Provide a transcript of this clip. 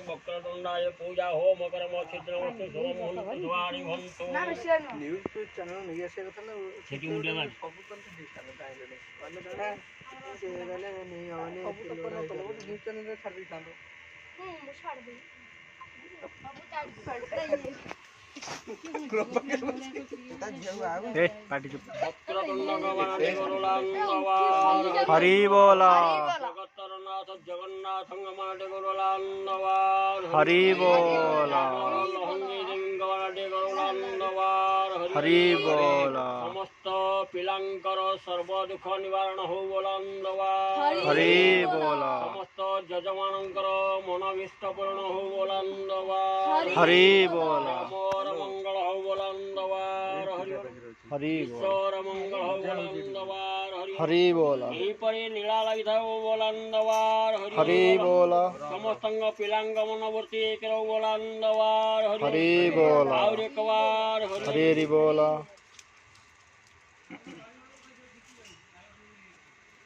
वक्रतुंडाय पूजा home कर्म छिद्रमस्तु सोमहं द्वारि भवन्तु न्यूज़ चैनल नहीं ऐसे कथा ना सेठी मुंडिया मार सब तो दिखाना चाहिए से वाले नहीं आने सब तो न्यूज़ चैनल रे छाड़ दिखांदो वो छाड़ दे बाबू टाइट पड़ता है ए पार्टी चुप वक्रतुंड गवाणे गुरुलांदवार हरि बोला जगन्नाथ जगन्नाथं गवाणे गुरुलांदवार हरि बोला गवाणे गुरुलांदवार हरि बोला समस्त पिलांकर सर्व दुख निवारण हो बोलांदवार हरि बोला समस्त जजमानंकर मनोविष्ट पूर्ण हो बोलांदवार हरि बोला मोर मंगल हो बोलांदवार हरि ईश्वर मंगल हो बोलांदवार हरि बोला यही पर नीला लगित हो बोलांदवार हरि बोला समस्तंग पिलांग मनोवर्ती एक बोलांदवार हरि बोला और एक बार हरि बोला